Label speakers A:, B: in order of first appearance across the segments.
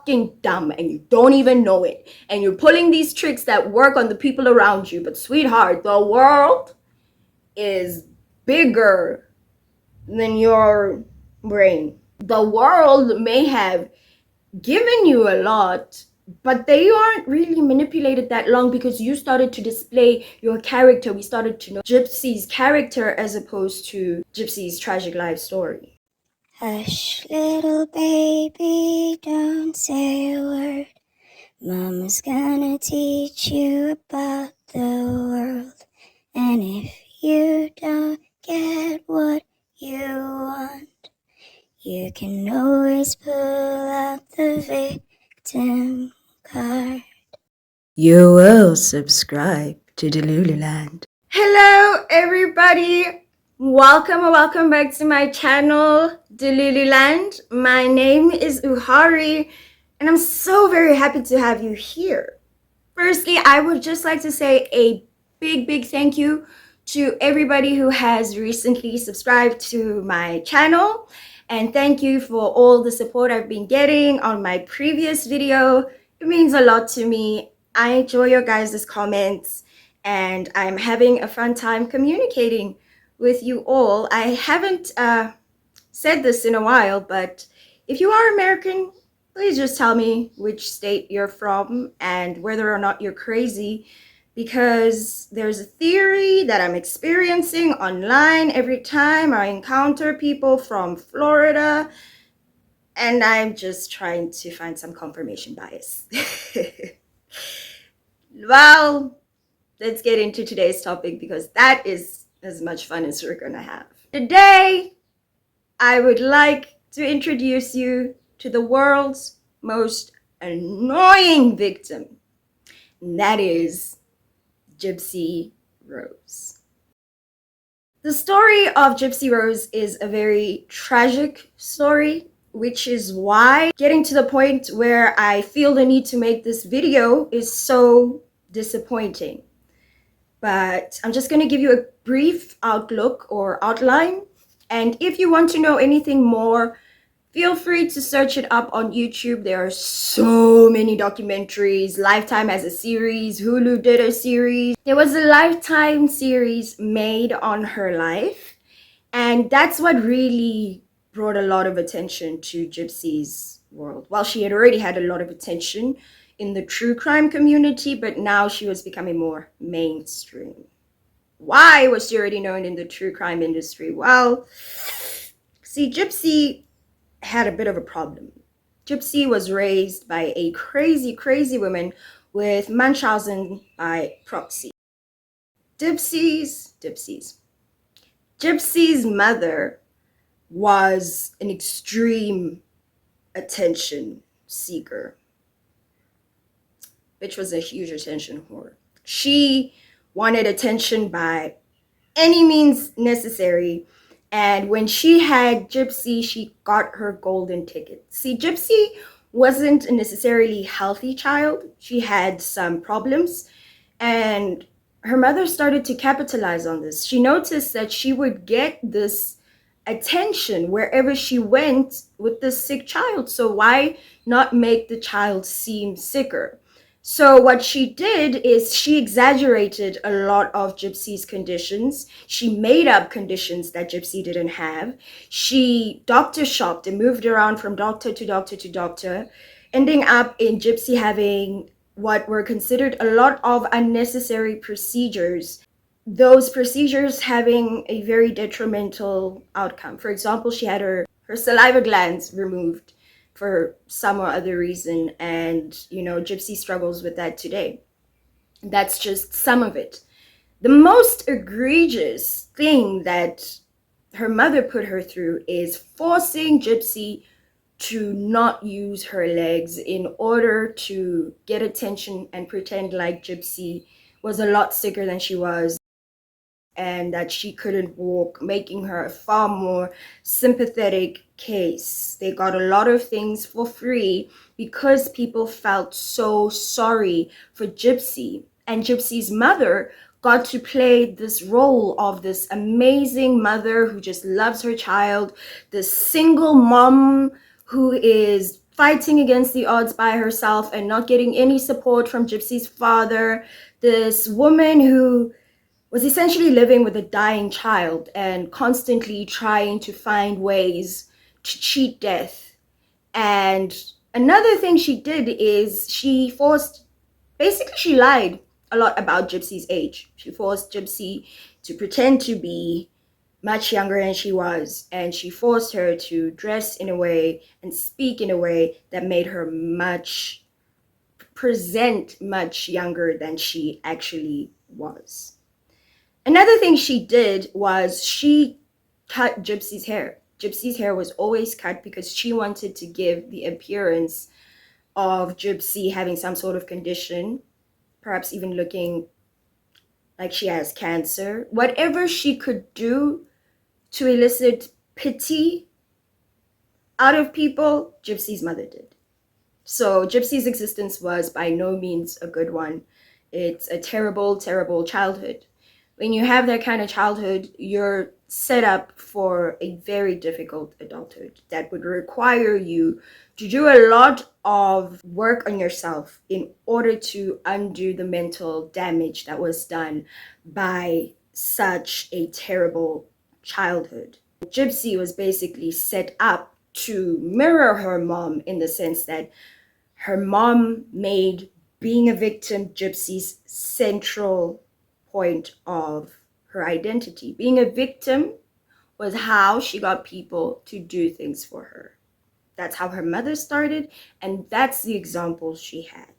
A: fucking dumb and you don't even know it. And you're pulling these tricks that work on the people around you. But sweetheart, the world is bigger than your brain. The world may have given you a lot, but they aren't really manipulated that long because you started to display your character. We started to know Gypsy's character as opposed to Gypsy's tragic life story.
B: Hush, little baby, don't say a word. Mama's gonna teach you about the world. And if you don't get what you want, you can always pull out the victim card.
A: You will subscribe to Delululand. Hello, everybody. Welcome back to my channel, Delululand. My name is Uhari, and I'm so very happy to have you here. Firstly, I would just like to say a big thank you to everybody who has recently subscribed to my channel. And thank you for all the support I've been getting on my previous video. It means a lot to me. I enjoy your guys' comments and I'm having a fun time communicating with you all. I haven't said this in a while, but if you are American, please just tell me which state you're from and whether or not you're crazy, because there's a theory that I'm experiencing online every time I encounter people from Florida, and I'm just trying to find some confirmation bias. Well, let's get into today's topic because that is as much fun as we're gonna have. Today, I would like to introduce you to the world's most annoying victim, and that is Gypsy Rose. The story of Gypsy Rose is a very tragic story, which is why getting to the point where I feel the need to make this video is so disappointing. But I'm just going to give you a brief outlook or outline. And if you want to know anything more, feel free to search it up on YouTube. There are so many documentaries. Lifetime has a series. Hulu did a series. There was a Lifetime series made on her life. And that's what really brought a lot of attention to Gypsy's world. Well, she had already had a lot of attention in the true crime community, but now she was becoming more mainstream. Why was she already known in the true crime industry? Well, see, Gypsy had a bit of a problem. Gypsy was raised by a crazy woman with Munchausen by proxy. Gypsy's mother was an extreme attention seeker, which was a huge attention whore. She wanted attention by any means necessary. And when she had Gypsy, she got her golden ticket. See, Gypsy wasn't a necessarily healthy child. She had some problems, and her mother started to capitalize on this. She noticed that she would get this attention wherever she went with this sick child. So why not make the child seem sicker? So what she did is she exaggerated a lot of Gypsy's conditions. She made up conditions that Gypsy didn't have. She doctor shopped and moved around from doctor to doctor to doctor, ending up in Gypsy having what were considered a lot of unnecessary procedures. Those procedures having a very detrimental outcome. For example, she had her saliva glands removed for some or other reason, and Gypsy struggles with that today. That's just some of it. The most egregious thing that her mother put her through is forcing Gypsy to not use her legs in order to get attention and pretend like Gypsy was a lot sicker than she was and that she couldn't walk, making her a far more sympathetic case. They got a lot of things for free because people felt so sorry for Gypsy. And Gypsy's mother got to play this role of this amazing mother who just loves her child, this single mom who is fighting against the odds by herself and not getting any support from Gypsy's father. This woman who was essentially living with a dying child and constantly trying to find ways to cheat death. And another thing she did is she lied a lot about Gypsy's age. She forced Gypsy to pretend to be much younger than she was, and she forced her to dress in a way and speak in a way that made her present much younger than she actually was. Another thing she did was she cut Gypsy's hair. Gypsy's hair was always cut because she wanted to give the appearance of Gypsy having some sort of condition, perhaps even looking like she has cancer. Whatever she could do to elicit pity out of people, Gypsy's mother did. So Gypsy's existence was by no means a good one. It's a terrible, terrible childhood. When you have that kind of childhood, you're set up for a very difficult adulthood that would require you to do a lot of work on yourself in order to undo the mental damage that was done by such a terrible childhood. Gypsy was basically set up to mirror her mom in the sense that her mom made being a victim Gypsy's central point of her identity. Being a victim was how she got people to do things for her. That's how her mother started, and that's the example she had.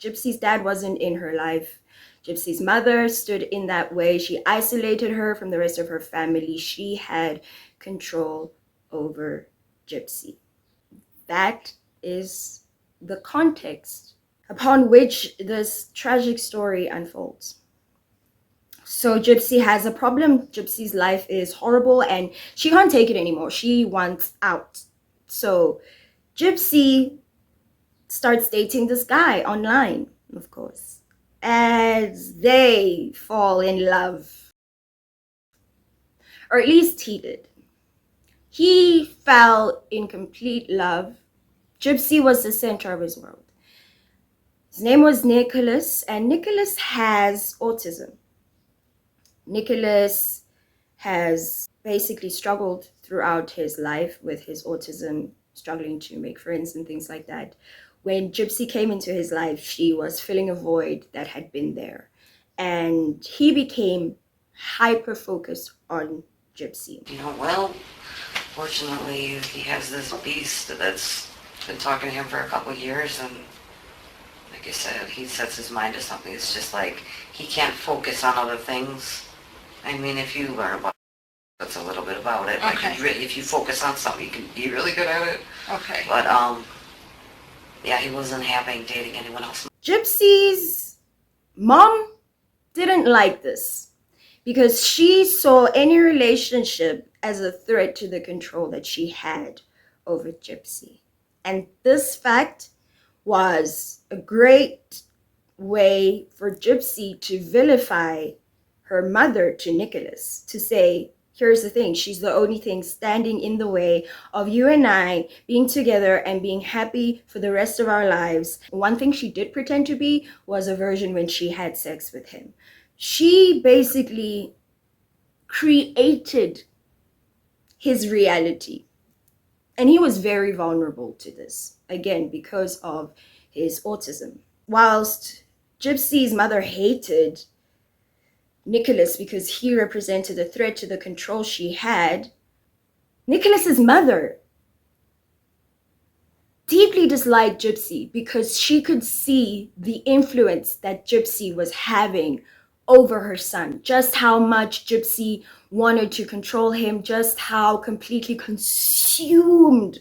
A: Gypsy's dad wasn't in her life. Gypsy's mother stood in that way. She isolated her from the rest of her family. She had control over Gypsy. That is the context upon which this tragic story unfolds. So Gypsy has a problem. Gypsy's life is horrible and she can't take it anymore. She wants out. So Gypsy starts dating this guy online, of course, as they fall in love. Or at least he did. He fell in complete love. Gypsy was the center of his world. His name was Nicholas, and Nicholas has autism. Nicholas has basically struggled throughout his life with his autism, struggling to make friends and things like that. When Gypsy came into his life, she was filling a void that had been there. And he became hyper-focused on Gypsy.
C: Well, fortunately, he has this beast that's been talking to him for a couple of years, and like I said, he sets his mind to something. It's just like he can't focus on other things. I mean, if you learn about it, that's a little bit about it.
D: Okay.
C: Like, if you focus on something, you can be really good at it.
D: Okay.
C: But, yeah, he wasn't having dating anyone else.
A: Gypsy's mom didn't like this because she saw any relationship as a threat to the control that she had over Gypsy. And this fact was a great way for Gypsy to vilify her mother to Nicholas, to say, here's the thing, she's the only thing standing in the way of you and I being together and being happy for the rest of our lives. One thing she did pretend to be was a virgin when she had sex with him. She basically created his reality. And he was very vulnerable to this, again, because of his autism. Whilst Gypsy's mother hated Nicholas because he represented a threat to the control she had, Nicholas's mother deeply disliked Gypsy because she could see the influence that Gypsy was having over her son, just how much Gypsy wanted to control him, just how completely consumed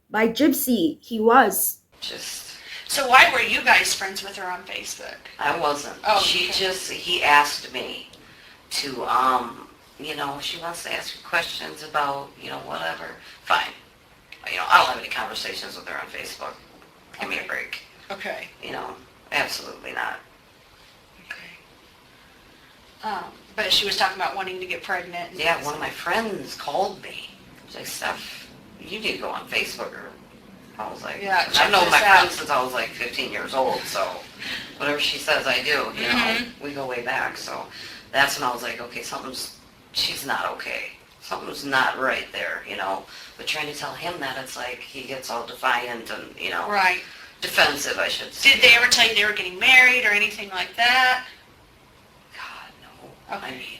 A: by Gypsy he was.
D: So why were you guys friends with her on Facebook?
C: I wasn't.
D: Oh,
C: She
D: okay.
C: just, he asked me to, she wants to ask you questions about, whatever. Fine. I don't have any conversations with her on Facebook. Give me a
D: Okay.
C: break.
D: Okay.
C: Absolutely not.
D: Okay. But she was talking about wanting to get pregnant. And
C: Yeah, one of my friends called me. She's like, Steph, you need to go on Facebook or I was like,
D: Yeah,
C: I've
D: check
C: known
D: this
C: my
D: out.
C: friend since I was like 15 years old, so whatever she says I do, you know,
D: Mm-hmm.
C: we go way back. So that's when I was like, okay, she's not okay. Something's not right there, you know. But trying to tell him that, it's like he gets all defiant and, you know,
D: Right.
C: defensive, I should say.
D: Did they ever tell you they were getting married or anything like that?
C: God, no.
D: Okay.
C: I mean,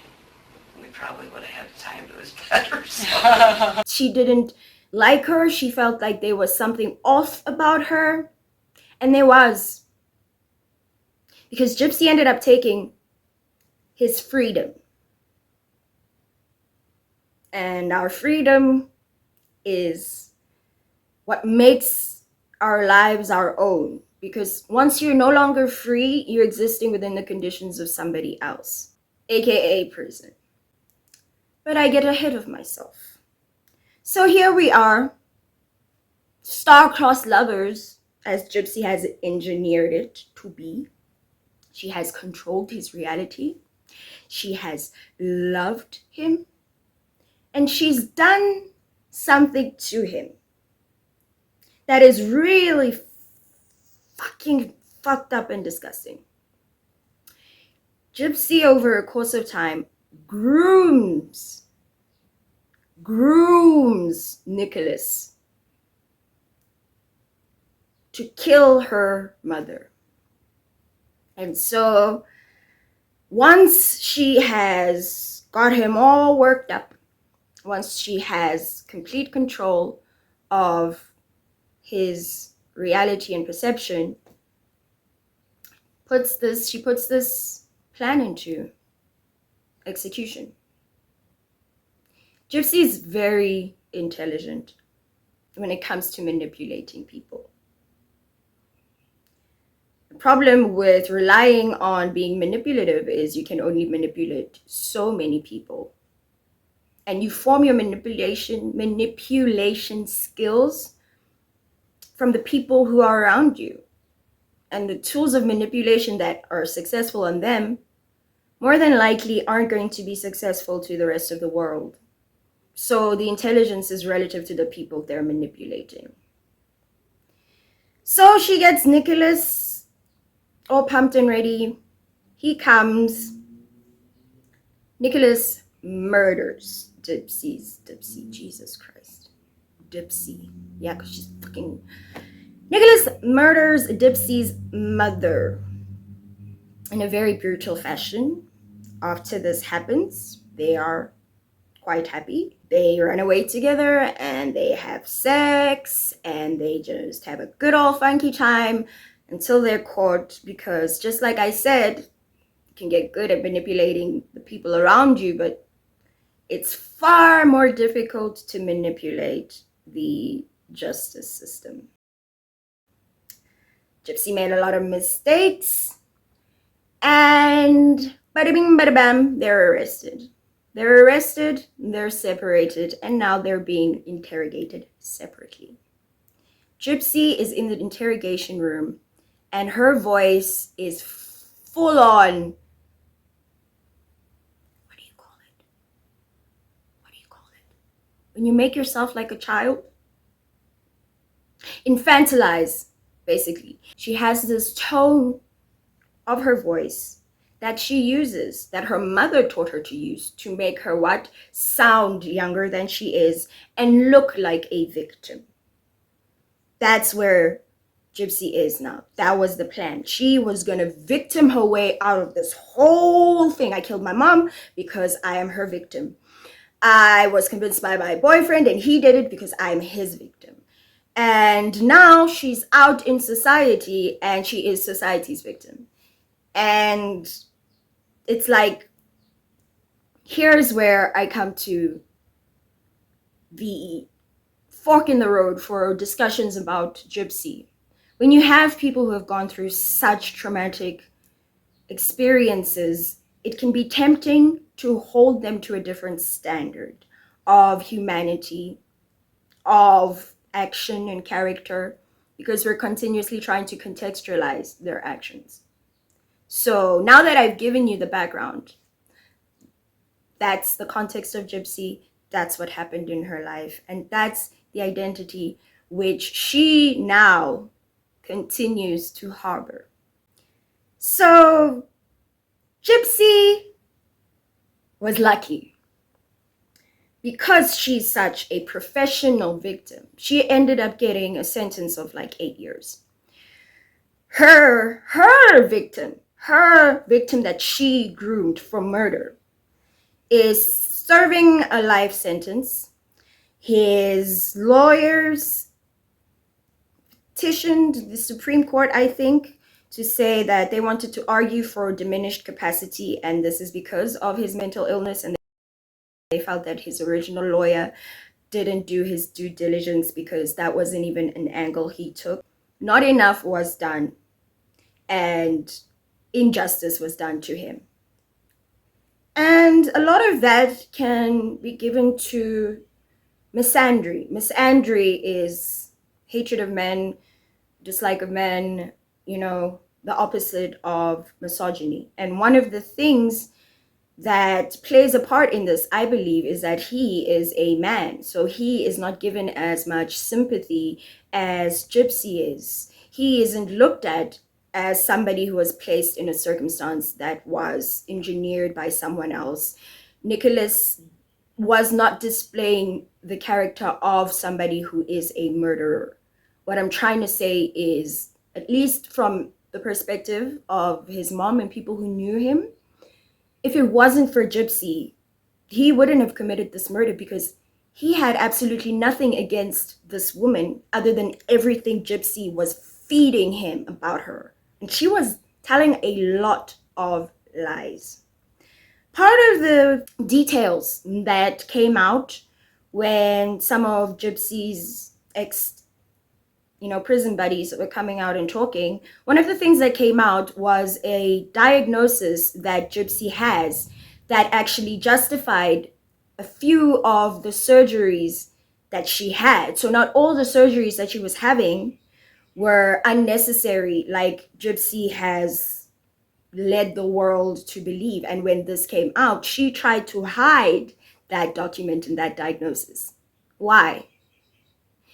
C: we probably would have had time to his better. So.
A: She didn't like her. She felt like there was something off about her. And there was. Because Gypsy ended up taking his freedom. And our freedom is what makes our lives our own. Because once you're no longer free, you're existing within the conditions of somebody else, aka prison. But I get ahead of myself. So here we are, star-crossed lovers, as Gypsy has engineered it to be. She has controlled his reality. She has loved him. And she's done something to him that is really fucking fucked up and disgusting. Gypsy, over a course of time, grooms Nicholas to kill her mother. And so once she has got him all worked up, once she has complete control of his reality and perception, she puts this plan into execution. Gypsy is very intelligent when it comes to manipulating people. The problem with relying on being manipulative is you can only manipulate so many people. And you form your manipulation skills from the people who are around you. And the tools of manipulation that are successful on them more than likely aren't going to be successful to the rest of the world. So the intelligence is relative to the people they're manipulating. So she gets Nicholas all pumped and ready. He comes. Nicholas murders Gypsy, Jesus Christ. Gypsy. Yeah, because she's fucking... Nicholas murders Gypsy's mother in a very brutal fashion. After this happens, they are quite happy. They run away together and they have sex and they just have a good old funky time until they're caught, because just like I said, you can get good at manipulating the people around you, but it's far more difficult to manipulate the justice system. Gypsy made a lot of mistakes, and bada bing bada bam, they're arrested. They're separated, and now they're being interrogated separately. Gypsy is in the interrogation room, and her voice is full on, what do you call it? When you make yourself like a child? Infantilize, basically. She has this tone of her voice that she uses, that her mother taught her to use, to make her what? Sound younger than she is and look like a victim. That's where Gypsy is now. That was the plan. She was gonna victim her way out of this whole thing. I killed my mom because I am her victim. I was convinced by my boyfriend and he did it because I'm his victim. And now she's out in society and she is society's victim. And it's like, here's where I come to the fork in the road for discussions about Gypsy. When you have people who have gone through such traumatic experiences, it can be tempting to hold them to a different standard of humanity, of action and character, because we're continuously trying to contextualize their actions. So now that I've given you the background, that's the context of Gypsy, that's what happened in her life, and that's the identity which she now continues to harbor. So Gypsy was lucky. Because she's such a professional victim, she ended up getting a sentence of like 8 years. Her victim that she groomed for murder, is serving a life sentence. His lawyers petitioned the Supreme Court, I think, to say that they wanted to argue for diminished capacity, and this is because of his mental illness, and they felt that his original lawyer didn't do his due diligence because that wasn't even an angle he took. Not enough was done, and injustice was done to him. And a lot of that can be given to misandry. Misandry is hatred of men, dislike of men, the opposite of misogyny. And one of the things that plays a part in this, I believe, is that he is a man. So he is not given as much sympathy as Gypsy is. He isn't looked at as somebody who was placed in a circumstance that was engineered by someone else. Nicholas was not displaying the character of somebody who is a murderer. What I'm trying to say is, at least from the perspective of his mom and people who knew him, if it wasn't for Gypsy, he wouldn't have committed this murder, because he had absolutely nothing against this woman other than everything Gypsy was feeding him about her. And she was telling a lot of lies. Part of the details that came out when some of Gypsy's prison buddies were coming out and talking, one of the things that came out was a diagnosis that Gypsy has that actually justified a few of the surgeries that she had. So not all the surgeries that she was having were unnecessary, like Gypsy has led the world to believe. And when this came out, she tried to hide that document and that diagnosis. Why?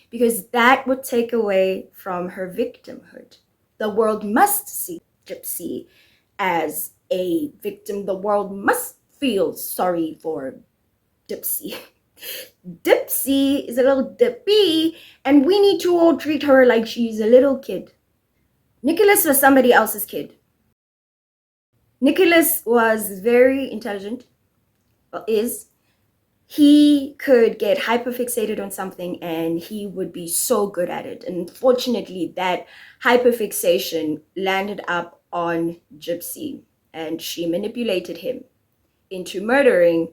A: Because that would take away from her victimhood. The world must see Gypsy as a victim. The world must feel sorry for Gypsy. Gypsy is a little dippy, and we need to all treat her like she's a little kid. Nicholas was somebody else's kid. Nicholas was very intelligent, he could get hyperfixated on something and he would be so good at it. And unfortunately, that hyperfixation landed up on Gypsy, and she manipulated him into murdering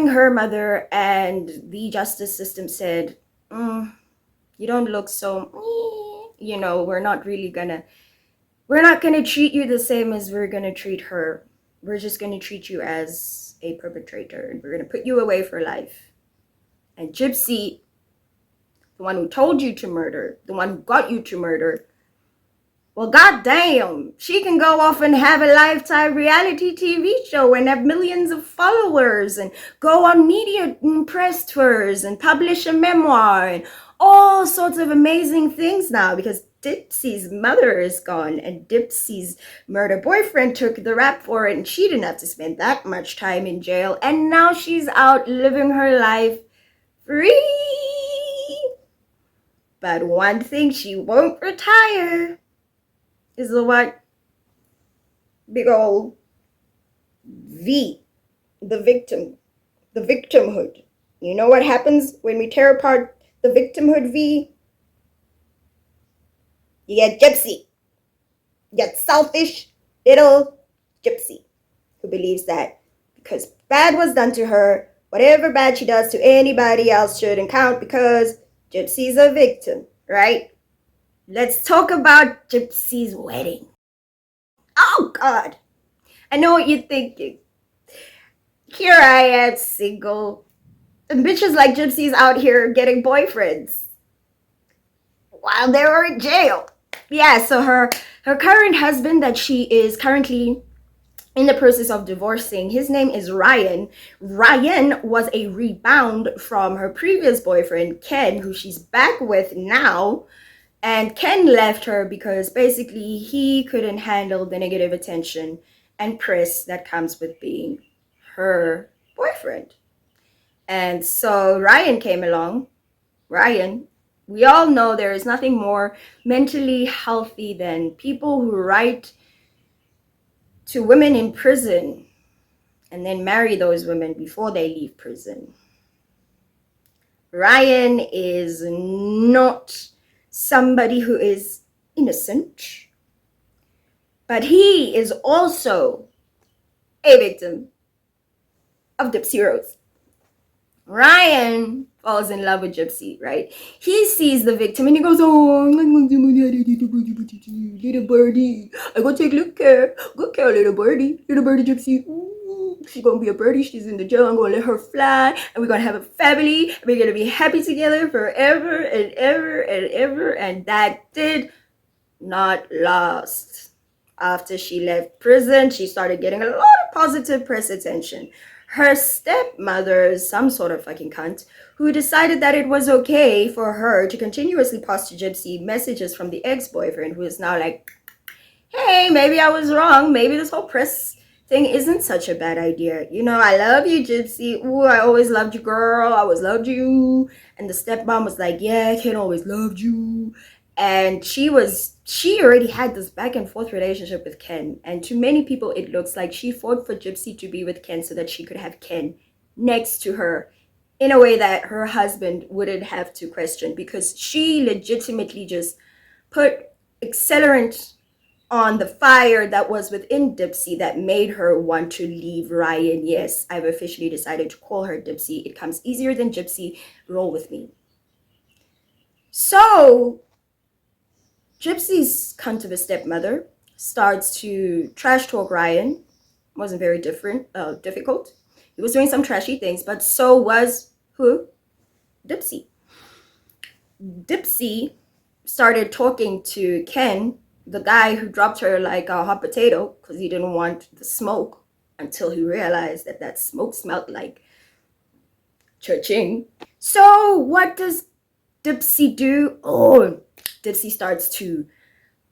A: her mother. And the justice system said, you don't look so, we're not gonna treat you the same as we're gonna treat her. We're just gonna treat you as a perpetrator, and we're gonna put you away for life. And Gypsy, the one who told you to murder, the one who got you to murder, well, goddamn, she can go off and have a lifetime reality TV show and have millions of followers and go on media press tours and publish a memoir and all sorts of amazing things now, because Gypsy's mother is gone and Gypsy's murder boyfriend took the rap for it, and she didn't have to spend that much time in jail, and now she's out living her life free. But one thing she won't retire is the what? Big old V, the victimhood. You know what happens when we tear apart the victimhood V? You get Gypsy. You get selfish little Gypsy who believes that because bad was done to her, whatever bad she does to anybody else shouldn't count because Gypsy's a victim, right? Let's talk about Gypsy's wedding. Oh, God. I know what you're thinking. Here I am, single. And bitches like Gypsy's out here getting boyfriends while they were in jail. Yeah, so her current husband that she is currently in the process of divorcing. His name is Ryan. Ryan was a rebound from her previous boyfriend, Ken, who she's back with now. And Ken left her because basically he couldn't handle the negative attention and press that comes with being her boyfriend. And so Ryan came along. Ryan, we all know there is nothing more mentally healthy than people who write to women in prison and then marry those women before they leave prison. Ryan is not somebody who is innocent, but he is also a victim of Gypsy Rose. Ryan falls in love with Gypsy, right? He sees the victim and he goes, oh, little birdie, I go take good care, little birdie Gypsy. Ooh, she's gonna be a birdie, she's in the jail, I'm gonna let her fly, and we're gonna have a family, and we're gonna be happy together forever and ever and ever. And that did not last. After she left prison, she started getting a lot of positive press attention. Her stepmother, some sort of fucking cunt, who decided that it was okay for her to continuously post to Gypsy messages from the ex-boyfriend, who is now like, hey, maybe I was wrong. Maybe this whole press thing isn't such a bad idea. You know, I love you, Gypsy. Ooh, I always loved you, girl. I always loved you. And the stepmom was like, yeah, Ken always loved you. And she already had this back and forth relationship with Ken. And to many people, it looks like she fought for Gypsy to be with Ken so that she could have Ken next to her in a way that her husband wouldn't have to question, because she legitimately just put accelerant on the fire that was within Gypsy that made her want to leave Ryan. Yes, I've officially decided to call her Gypsy. It comes easier than Gypsy. Roll with me. So Gypsy's cunt of a stepmother starts to trash talk Ryan. Wasn't very difficult. He was doing some trashy things, but so was who? Gypsy. Gypsy started talking to Ken, the guy who dropped her like a hot potato because he didn't want the smoke, until he realized that that smoke smelled like cha-ching. So what does Gypsy do? Oh, Gypsy starts to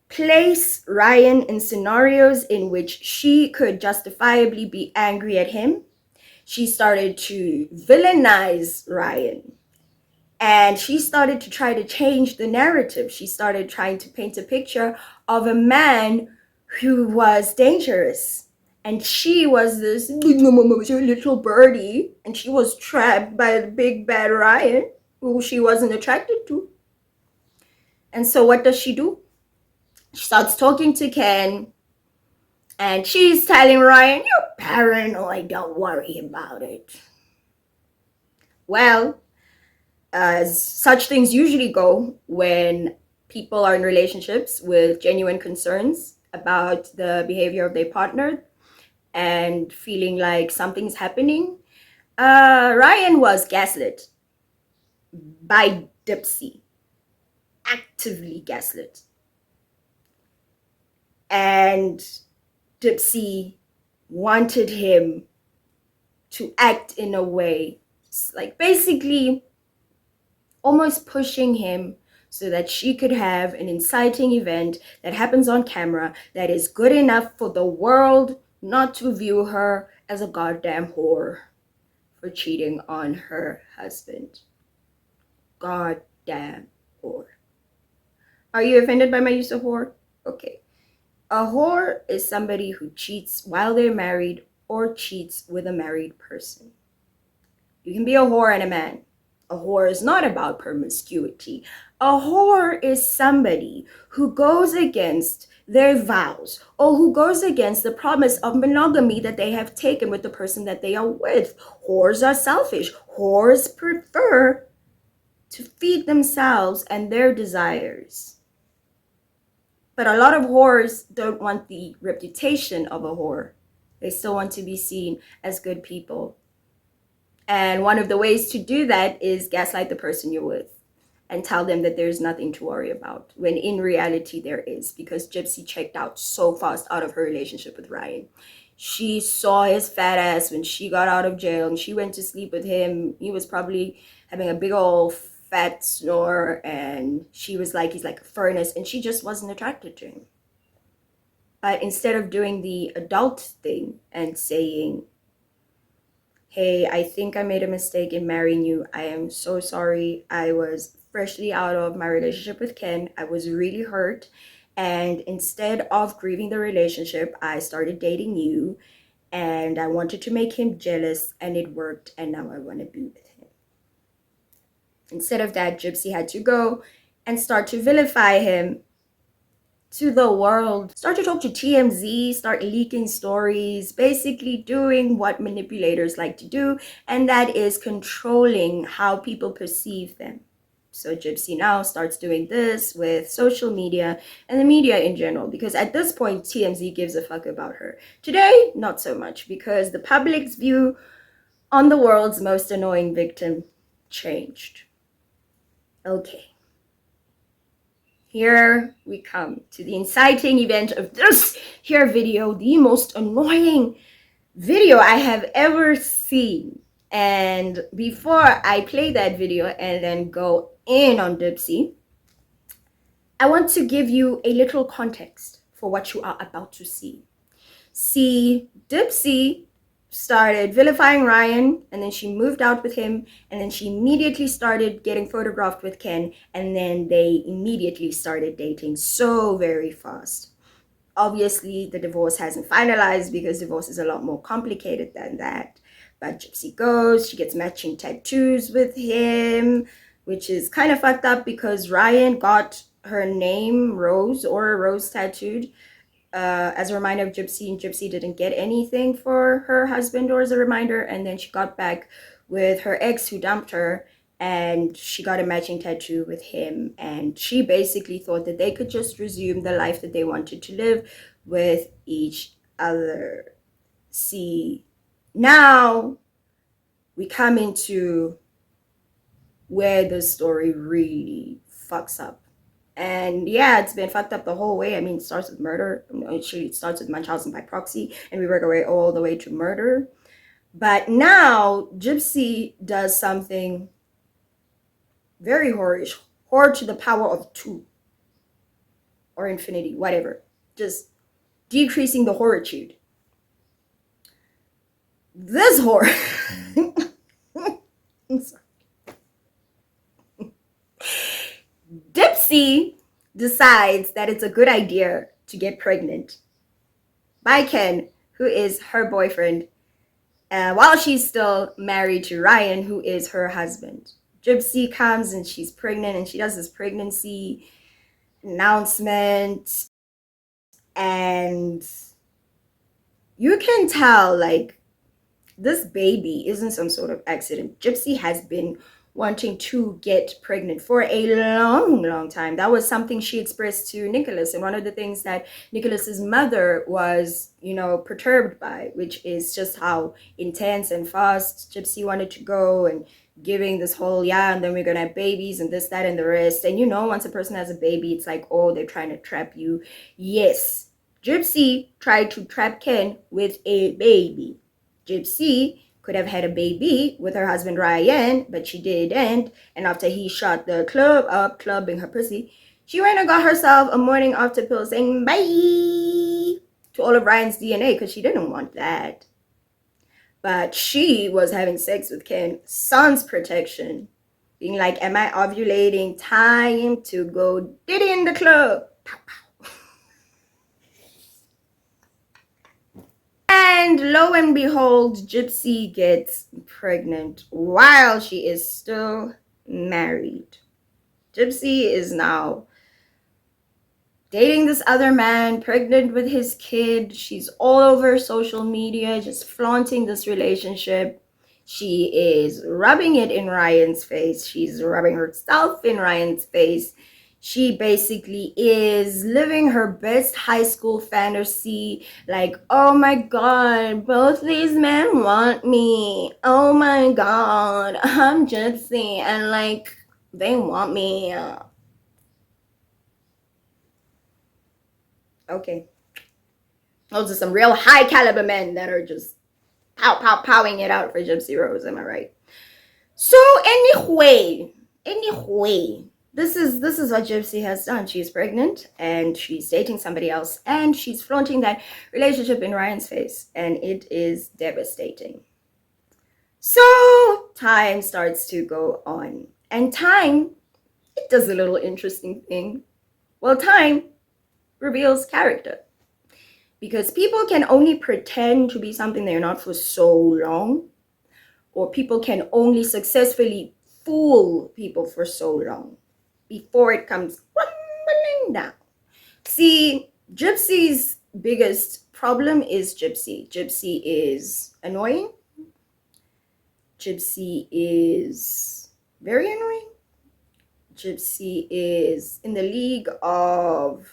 A: place Ryan in scenarios in which she could justifiably be angry at him. She started to villainize Ryan. And she started to try to change the narrative. She started trying to paint a picture of a man who was dangerous. And she was this little birdie, and she was trapped by the big bad Ryan, who she wasn't attracted to. And so what does she do? She starts talking to Ken, and she's telling Ryan, you're paranoid, don't worry about it. Well, as such things usually go when people are in relationships with genuine concerns about the behavior of their partner and feeling like something's happening. Ryan was gaslit by Gypsy, actively gaslit. And Gypsy wanted him to act in a way, like basically almost pushing him so that she could have an inciting event that happens on camera that is good enough for the world not to view her as a goddamn whore for cheating on her husband. Goddamn whore. Are you offended by my use of whore? Okay. A whore is somebody who cheats while they're married or cheats with a married person. You can be a whore and a man. A whore is not about promiscuity. A whore is somebody who goes against their vows or who goes against the promise of monogamy that they have taken with the person that they are with. Whores are selfish. Whores prefer to feed themselves and their desires. But a lot of whores don't want the reputation of a whore. They still want to be seen as good people. And one of the ways to do that is gaslight the person you're with and tell them that there's nothing to worry about, when in reality there is, because Gypsy checked out so fast out of her relationship with Ryan. She saw his fat ass when she got out of jail and she went to sleep with him. He was probably having a big old fat snore, and she was like, he's like a furnace, and she just wasn't attracted to him. But instead of doing the adult thing and saying, hey, I think I made a mistake in marrying you. I am so sorry. I was freshly out of my relationship with Ken. I was really hurt. And instead of grieving the relationship, I started dating you. And I wanted to make him jealous, and it worked. And now I want to be with him. Instead of that, Gypsy had to go and start to vilify him to the world, start to talk to TMZ, start leaking stories, basically doing what manipulators like to do, and that is controlling how people perceive them. So Gypsy now starts doing this with social media and the media in general, because at this point, TMZ gives a fuck about her. Today, not so much, because the public's view on the world's most annoying victim changed. Okay. Here we come to the inciting event of this here video, the most annoying video I have ever seen. And before I play that video and then go in on Gypsy, I want to give you a little context for what you are about to see. See, Gypsy started vilifying Ryan, and then she moved out with him, and then she immediately started getting photographed with Ken, and then they immediately started dating so very fast. Obviously, the divorce hasn't finalized because divorce is a lot more complicated than that. But Gypsy goes, she gets matching tattoos with him, which is kind of fucked up because Ryan got her name Rose or Rose tattooed as a reminder of Gypsy, and Gypsy didn't get anything for her husband or as a reminder, and then she got back with her ex who dumped her, and she got a matching tattoo with him, and she basically thought that they could just resume the life that they wanted to live with each other. See, now we come into where the story really fucks up. And yeah, it's been fucked up the whole way. I mean, it starts with murder. Actually, it starts with Munchausen by proxy, and we work our way all the way to murder. But now, Gypsy does something very horrorish. Horror to the power of 2. Or infinity, whatever. Just decreasing the horritude. This horror... I'm sorry. Gypsy decides that it's a good idea to get pregnant by Ken, who is her boyfriend, while she's still married to Ryan, who is her husband. Gypsy comes and she's pregnant, and she does this pregnancy announcement, and you can tell, like, this baby isn't some sort of accident. Gypsy has been wanting to get pregnant for a long time. That was something she expressed to Nicholas, and one of the things that Nicholas's mother was, perturbed by, which is just how intense and fast Gypsy wanted to go, and giving this whole, and then we're gonna have babies and this, that, and the rest. And once a person has a baby, it's like, oh, they're trying to trap you. Yes, Gypsy tried to trap Ken with a baby. Gypsy could have had a baby with her husband Ryan, but she didn't. And after he shot the club up, clubbing her pussy, she went and got herself a morning after pill saying bye to all of Ryan's DNA because she didn't want that. But she was having sex with Ken, sans protection, being like, am I ovulating? Time to go diddy in the club. Pow, pow. And lo and behold, Gypsy gets pregnant while she is still married. Gypsy is now dating this other man, pregnant with his kid. She's all over social media, just flaunting this relationship. She is rubbing it in Ryan's face. She's rubbing herself in Ryan's face. She basically is living her best high school fantasy, like, oh my God, both these men want me. Oh my God, I'm Gypsy, and like, they want me. Okay. Those are some real high caliber men that are just powing it out for Gypsy Rose. Am I right? So anyway, this is what Gypsy has done. She's pregnant and she's dating somebody else, and she's flaunting that relationship in Ryan's face, and it is devastating. So time starts to go on, and time, it does a little interesting thing. Well, time reveals character, because people can only pretend to be something they're not for so long, or people can only successfully fool people for so long before it comes rumbling down. See, Gypsy's biggest problem is Gypsy. Gypsy is annoying. Gypsy is very annoying. Gypsy is in the league of,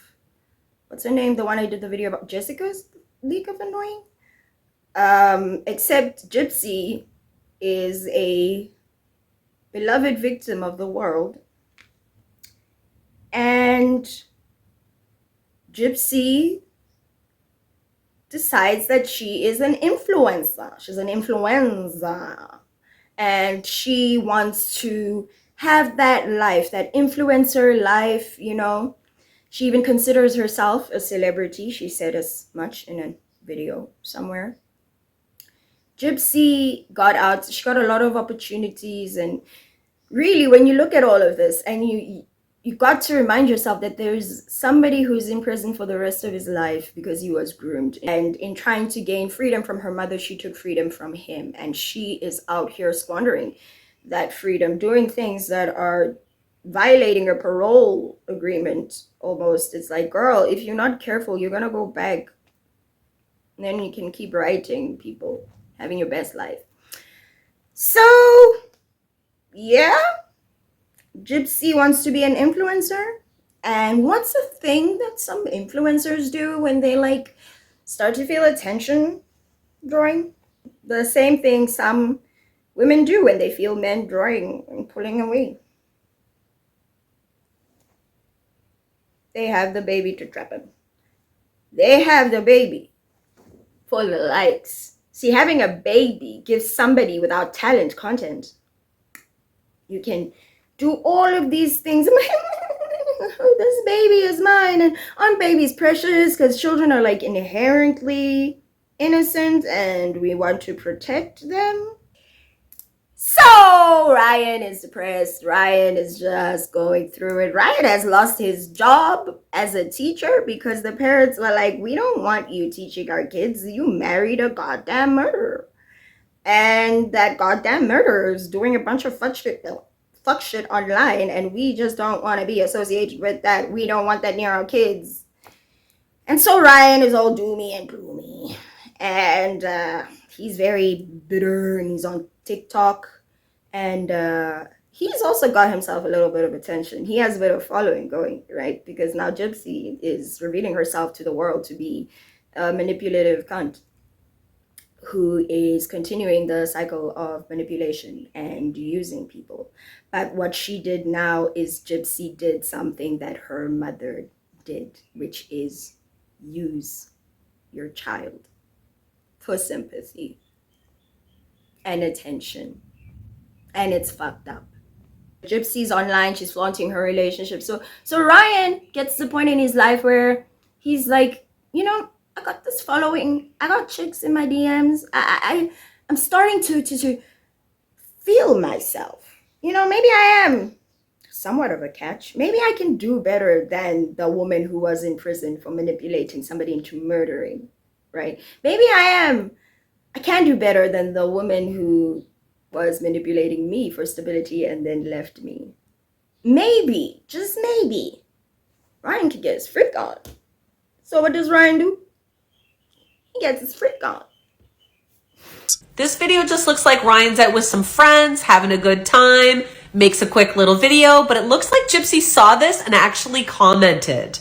A: what's her name? The one I did the video about, Jessica's league of annoying. Except Gypsy is a beloved victim of the world, and Gypsy decides that she is an influencer. She's an influencer, and she wants to have that life, that influencer life, you know. She even considers herself a celebrity. She said as much in a video somewhere. Gypsy got out. She got a lot of opportunities, and really, when you look at all of this, and you got to remind yourself that there's somebody who's in prison for the rest of his life because he was groomed, and in trying to gain freedom from her mother, she took freedom from him, and she is out here squandering that freedom, doing things that are violating her parole agreement almost. It's like, girl, if you're not careful, you're gonna go back, and then you can keep writing people, having your best life. So yeah, Gypsy wants to be an influencer. And what's the thing that some influencers do when they like start to feel attention drawing? The same thing some women do when they feel men drawing and pulling away. They have the baby to trap him. They have the baby for the likes. See, having a baby gives somebody without talent content. You can do all of these things. This baby is mine, and aren't babies precious? Because children are like inherently innocent, and we want to protect them. So Ryan is depressed. Ryan is just going through it. Ryan has lost his job as a teacher because the parents were like, we don't want you teaching our kids. You married a goddamn murderer. And that goddamn murderer is doing a bunch of fuck shit online, and we just don't want to be associated with that. We don't want that near our kids. And so Ryan is all doomy and gloomy. And he's very bitter, and he's on TikTok, and he's also got himself a little bit of attention. He has a bit of following going, right? Because now Gypsy is revealing herself to the world to be a manipulative cunt who is continuing the cycle of manipulation and using people. But what she did now is Gypsy did something that her mother did, which is use your child for sympathy and attention, and it's fucked up. Gypsy's online, she's flaunting her relationship. So Ryan gets to the point in his life where he's like, you know, I got this following, I got chicks in my DMs. I'm starting to feel myself. You know, maybe I am somewhat of a catch. Maybe I can do better than the woman who was in prison for manipulating somebody into murdering, right? Maybe I can do better than the woman who was manipulating me for stability and then left me. Maybe, just maybe, Ryan could get his freak on. So what does Ryan do? He gets his freak on.
E: This video just looks like Ryan's out with some friends, having a good time, makes a quick little video, but it looks like Gypsy saw this and actually commented.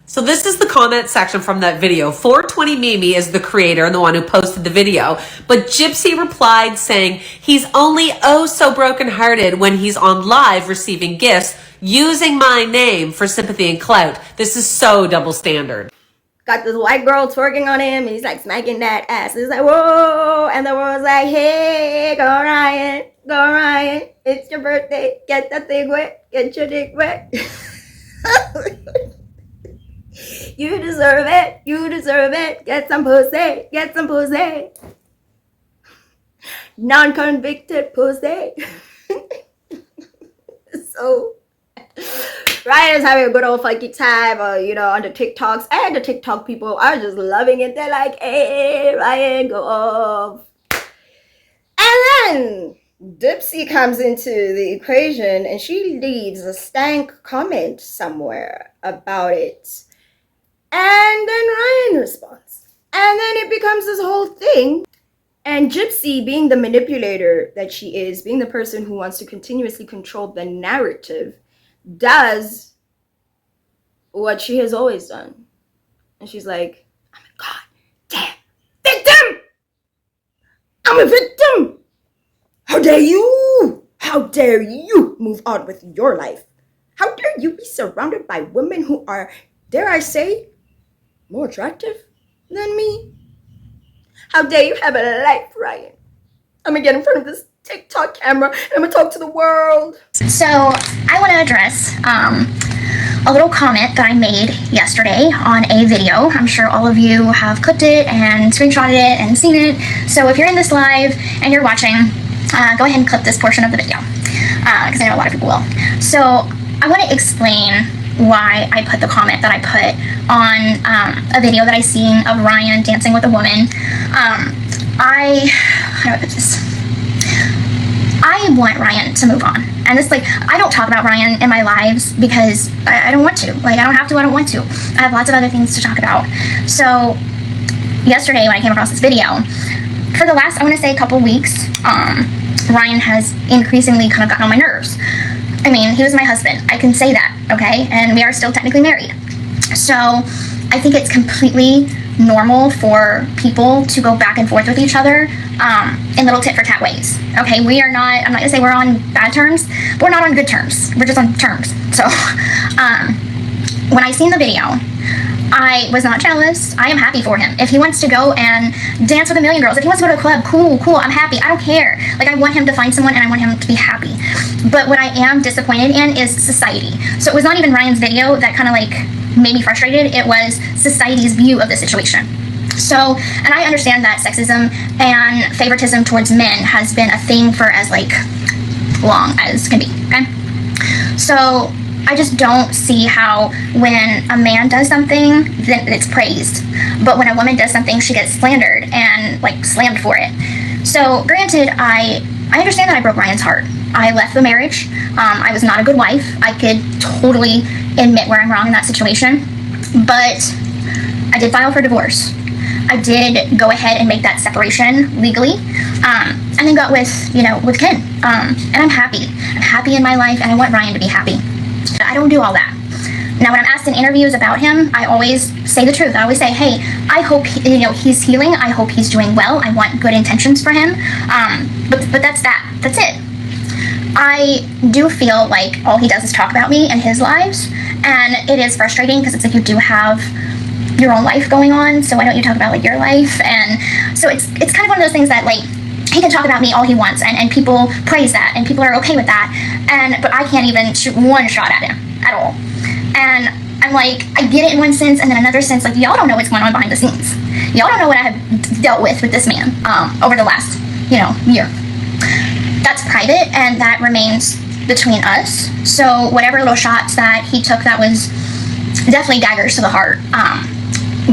E: So this is the comment section from that video. 420 Mimi is the creator and the one who posted the video. But Gypsy replied saying he's only oh so brokenhearted when he's on live receiving gifts using my name for sympathy and clout. This is so double standard.
A: got this white girl twerking on him, and he's like smacking that ass. He's like, whoa, and the world's like, hey, go Ryan, it's your birthday, get that thing wet, get your dick wet. You deserve it, get some pussy. Non-convicted pussy. So Ryan is having a good old funky time, on the TikToks. And the TikTok people are just loving it. They're like, hey, Ryan, go off. And then Gypsy comes into the equation and she leaves a stank comment somewhere about it. And then Ryan responds. And then it becomes this whole thing. And Gypsy, being the manipulator that she is, being the person who wants to continuously control the narrative, does what she has always done. And she's like, I'm a goddamn victim! I'm a victim! How dare you? How dare you move on with your life? How dare you be surrounded by women who are, dare I say, more attractive than me? How dare you have a life, Ryan? I'm gonna get in front of this TikTok camera and I'm gonna talk to the world.
B: So I want to address a little comment that I made yesterday on a video. I'm sure all of you have clipped it and screenshotted it and seen it. So if you're in this live and you're watching, go ahead and clip this portion of the video because I know a lot of people will. So I want to explain why I put the comment that I put on a video that I seen of Ryan dancing with a woman. How do I put this? I want Ryan to move on. And it's like, I don't talk about Ryan in my lives because I don't want to. Like, I don't have to, I don't want to. I have lots of other things to talk about. So yesterday when I came across this video, for the last, I want to say, couple weeks, Ryan has increasingly kind of gotten on my nerves. I mean, he was my husband. I can say that, okay? And we are still technically married. So I think it's completely normal for people to go back and forth with each other in little tit-for-tat ways. Okay, we are not, I'm not gonna say we're on bad terms, but we're not on good terms. We're just on terms. So when I seen the video, I was not jealous. I am happy for him. If he wants to go and dance with a million girls, if he wants to go to a club, cool, I'm happy. I don't care. Like, I want him to find someone and I want him to be happy. But what I am disappointed in is society. So it was not even Ryan's video that kind of like made me frustrated. It was society's view of the situation. So, and I understand that sexism and favoritism towards men has been a thing for as like long as can be, okay? So I just don't see how when a man does something, then it's praised. But when a woman does something, she gets slandered and like slammed for it. So granted, I understand that I broke Ryan's heart. I left the marriage. I was not a good wife. I could totally admit where I'm wrong in that situation. But I did file for divorce. I did go ahead and make that separation legally. And then got with Ken. And I'm happy. I'm happy in my life and I want Ryan to be happy. I don't do all that. Now, when I'm asked in interviews about him, I always say the truth. I always say, hey, I hope he's healing. I hope he's doing well. I want good intentions for him. But that's that. That's it. I do feel like all he does is talk about me and his lives, and it is frustrating because it's like you do have your own life going on, so why don't you talk about like your life? And so it's kind of one of those things that like he can talk about me all he wants, and people praise that, and people are okay with that, but I can't even shoot one shot at him at all. And I'm like, I get it in one sense, and then another sense, like, y'all don't know what's going on behind the scenes. Y'all don't know what I have dealt with this man over the last, year. That's private, and that remains between us. So whatever little shots that he took that was definitely daggers to the heart,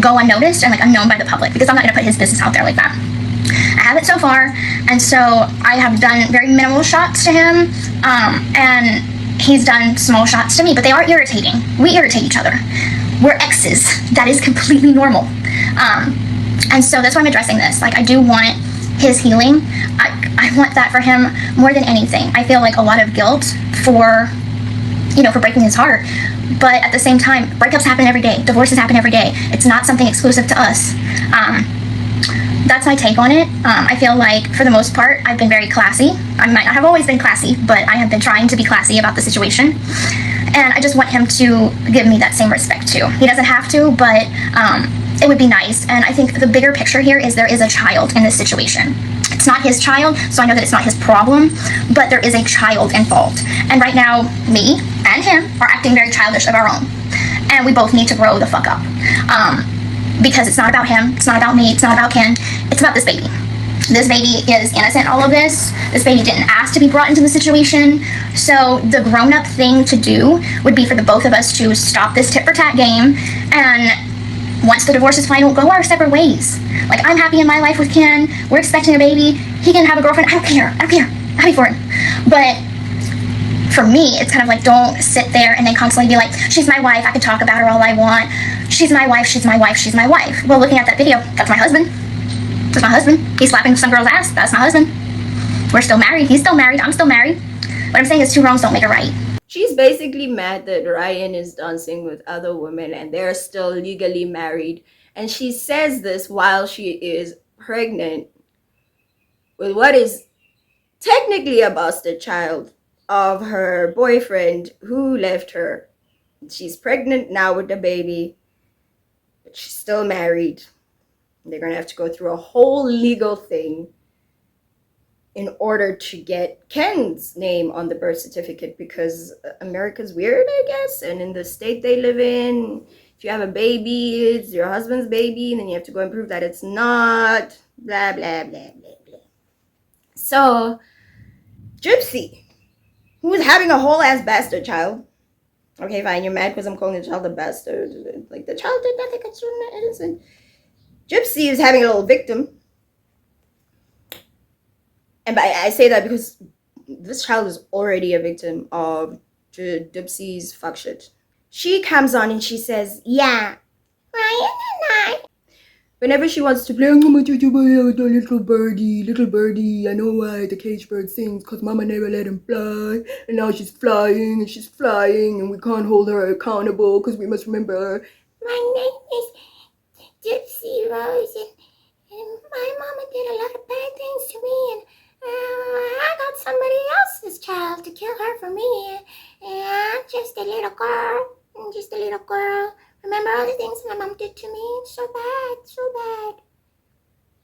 B: go unnoticed and like unknown by the public, because I'm not going to put his business out there like that. I haven't so far, and so I have done very minimal shots to him, and he's done small shots to me, but they are irritating. We irritate each other. We're exes. That is completely normal. And so that's why I'm addressing this. Like, I do want his healing. I want that for him more than anything. I feel like a lot of guilt for breaking his heart. But at the same time, breakups happen every day. Divorces happen every day. It's not something exclusive to us. That's my take on it. I feel like, for the most part, I've been very classy. I might not have always been classy, but I have been trying to be classy about the situation. And I just want him to give me that same respect too. He doesn't have to, but it would be nice. And I think the bigger picture here is there is a child in this situation. It's not his child, so I know that it's not his problem, but there is a child involved. And right now, me and him are acting very childish of our own. And we both need to grow the fuck up. Because it's not about him, it's not about me, it's not about Ken, it's about this baby. This baby is innocent in all of this. This baby didn't ask to be brought into the situation. So the grown-up thing to do would be for the both of us to stop this tit-for-tat game, and once the divorce is final, go our separate ways. Like, I'm happy in my life with Ken, we're expecting a baby, he can have a girlfriend, I don't care, I'm happy for him. But for me, it's kind of like, don't sit there and then constantly be like, she's my wife, I can talk about her all I want, she's my wife, she's my wife, she's my wife. Well, looking at that video, that's my husband. That's my husband. He's slapping some girl's ass. That's my husband. We're still married. He's still married. I'm still married. What I'm saying is 2 wrongs don't make a right.
A: She's basically mad that Ryan is dancing with other women and they're still legally married. And she says this while she is pregnant with what is technically a bastard child of her boyfriend who left her. She's pregnant now with the baby, but she's still married. They're going to have to go through a whole legal thing in order to get Ken's name on the birth certificate, because America's weird, I guess. And in the state they live in, if you have a baby, it's your husband's baby, and then you have to go and prove that it's not, blah, blah, blah, blah, blah. So, Gypsy, who is having a whole ass bastard child. Okay, fine, you're mad because I'm calling the child a bastard. Like, the child did nothing, it's innocent. Gypsy is having a little victim. And I say that because this child is already a victim of Gypsy's fuck shit. She comes on and she says, yeah, Ryan and I. Whenever she wants to play, I'm going to the little birdie. I know why the cage bird sings, because mama never let him fly. And now she's flying and we can't hold her accountable because we must remember, my name is Gypsy Rose, and my mama did a lot of bad things to me, and I got somebody else's child to kill her for me, and I'm just a little girl, Remember all the things my mom did to me? It's so bad.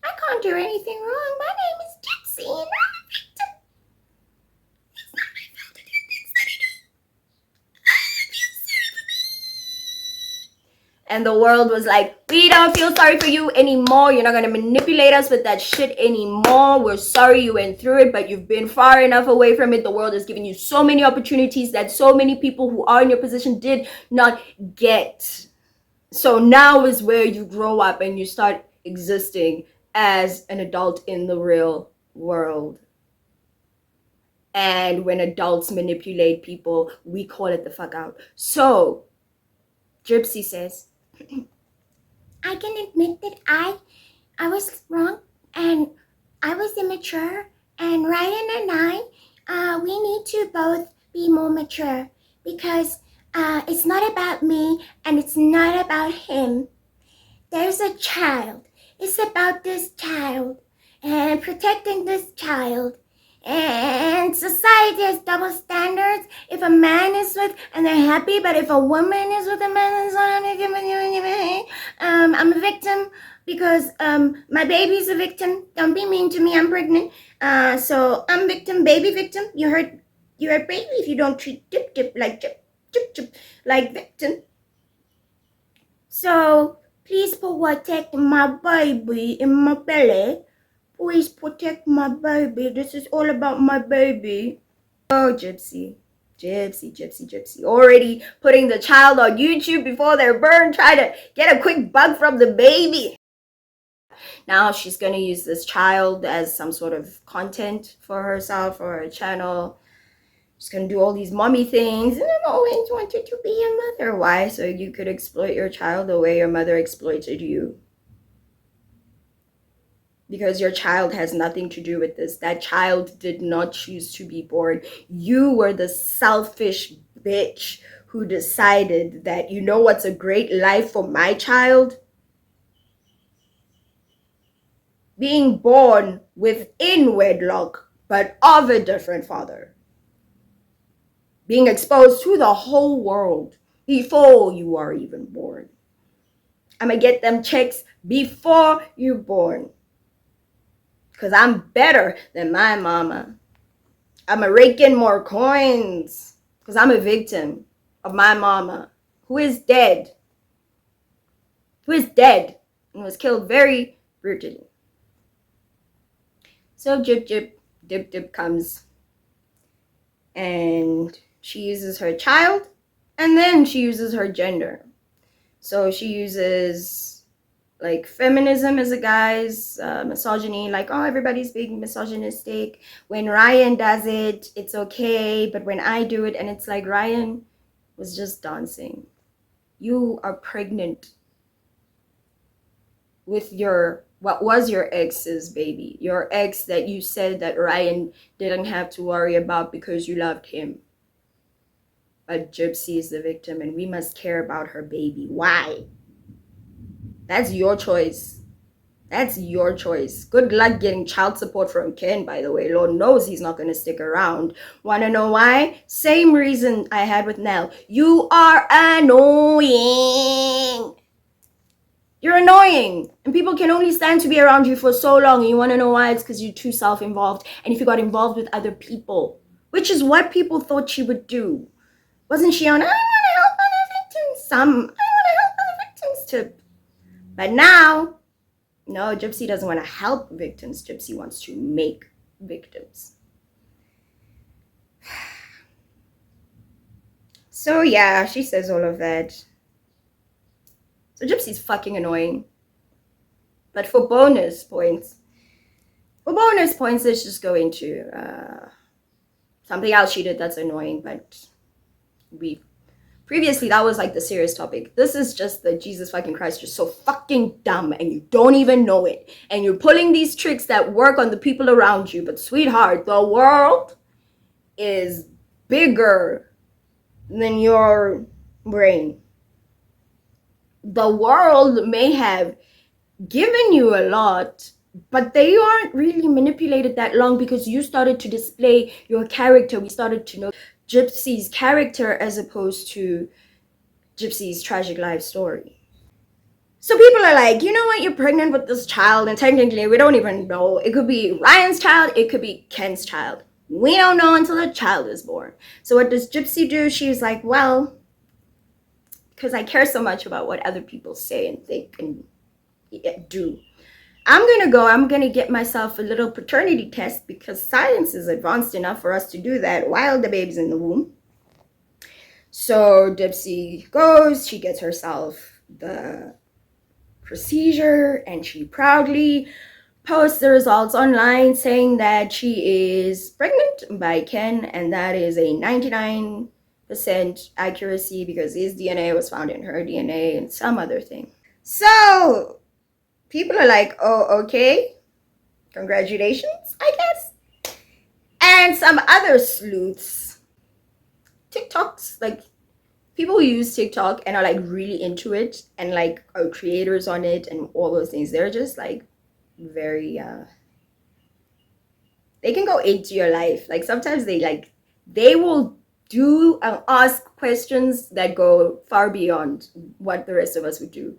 A: I can't do anything wrong. My name is Gypsy, and I'm a victim. It's not my fault to do things that I do. I feel sorry for me. And the world was like, we don't feel sorry for you anymore. You're not going to manipulate us with that shit anymore. We're sorry you went through it, but you've been far enough away from it. The world has given you so many opportunities that so many people who are in your position did not get. So now is where you grow up and you start existing as an adult in the real world. And when adults manipulate people, we call it the fuck out. So, Gypsy says, I can admit that I was wrong and I was immature, and Ryan and I, we need to both be more mature, because it's not about me and it's not about him. There's a child. It's about this child and protecting this child. And society has double standards. If a man is with and they're happy, but if a woman is with a man that's not happy, I'm a victim because my baby's a victim. Don't be mean to me. I'm pregnant. So I'm victim, baby victim. You heard baby if you don't treat dip like dip like victim. So please protect my baby in my belly. Please protect my baby. This is all about my baby. Oh, Gypsy. Already putting the child on YouTube before they're born, trying to get a quick buck from the baby. Now she's going to use this child as some sort of content for herself or her channel. She's going to do all these mommy things. And I've always wanted to be a mother. Why? So you could exploit your child the way your mother exploited you. Because your child has nothing to do with this. That child did not choose to be born. You were the selfish bitch who decided that, you know what's a great life for my child? Being born within wedlock, but of a different father. being exposed to the whole world before you are even born. I'm gonna get them checks before you're born. Because I'm better than my mama. I'm gonna rake in more coins. Because I'm a victim of my mama, who is dead. Who is dead and was killed very brutally. So Dip comes. And she uses her child. And then she uses her gender. So she uses like feminism as a guy's, misogyny, like, oh, everybody's being misogynistic. When Ryan does it, it's okay. But when I do it, and it's like, Ryan was just dancing. You are pregnant with what was your ex's baby. Your ex that you said that Ryan didn't have to worry about because you loved him. But Gypsy is the victim and we must care about her baby. Why? That's your choice. That's your choice. Good luck getting child support from Ken, by the way. Lord knows he's not going to stick around. Want to know why? Same reason I had with Nell. You are annoying. You're annoying. And people can only stand to be around you for so long. And you want to know why? It's because you're too self-involved. And if you got involved with other people, which is what people thought she would do. Wasn't she on, I want to help other victims? I want to help other victims too. But now, no, Gypsy doesn't want to help victims. Gypsy wants to make victims. So yeah, she says all of that. So Gypsy's fucking annoying. But for bonus points, let's just go into something else she did that's annoying, but previously that was like the serious topic. This is just the Jesus fucking Christ, you're so fucking dumb and you don't even know it. And you're pulling these tricks that work on the people around you. But sweetheart, the world is bigger than your brain. The world may have given you a lot, but they aren't really manipulated that long because you started to display your character. We started to know Gypsy's character as opposed to Gypsy's tragic life story. So people are like, you know what, you're pregnant with this child, and technically we don't even know. It could be Ryan's child, it could be Ken's child. We don't know until the child is born. So what does Gypsy do? She's like, well, because I care so much about what other people say and think and do, I'm going to get myself a little paternity test because science is advanced enough for us to do that while the baby's in the womb. So Gypsy goes, she gets herself the procedure, and she proudly posts the results online saying that she is pregnant by Ken, and that is a 99% accuracy because his DNA was found in her DNA and some other thing. So people are like, oh, okay, congratulations, I guess. And some other sleuths, TikToks, like people who use TikTok and are like really into it and like are creators on it and all those things, they're just like very, they can go into your life. Like sometimes they will do and ask questions that go far beyond what the rest of us would do.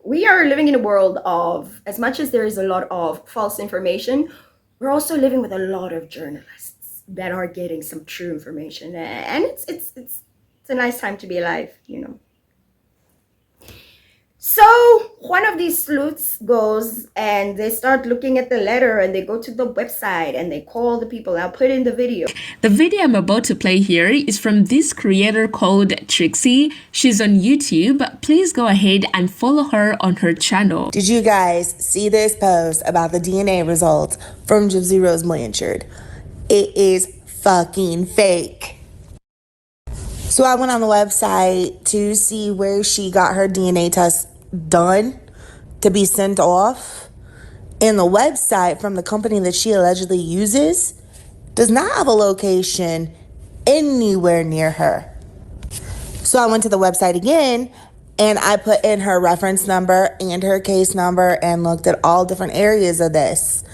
A: We are living in a world of, as much as there is a lot of false information, we're also living with a lot of journalists that are getting some true information, and it's a nice time to be alive, you know. So one of these sleuths goes and they start looking at the letter, and they go to the website and they call the people. I'll put in the video.
F: The video I'm about to play here is from this creator called Trixie. She's on YouTube. Please go ahead and follow her on her channel.
G: Did you guys see this post about the DNA results from Gypsy Rose Blanchard? It is fucking fake. So I went on the website to see where she got her DNA test done to be sent off. And the website from the company that she allegedly uses does not have a location anywhere near her. So I went to the website again and I put in her reference number and her case number and looked at all different areas of this.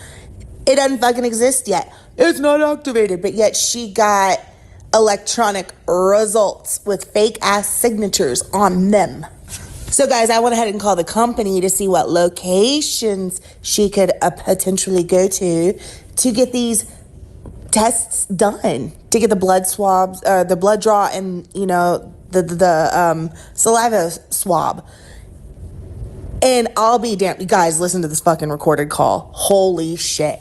G: It doesn't fucking exist yet. It's not activated, but yet she got electronic results with fake ass signatures on them. So guys, I went ahead and called the company to see what locations she could potentially go to get these tests done, to get the blood swabs, the blood draw, and the saliva swab. And I'll be damned. You guys, listen to this fucking recorded call. Holy shit.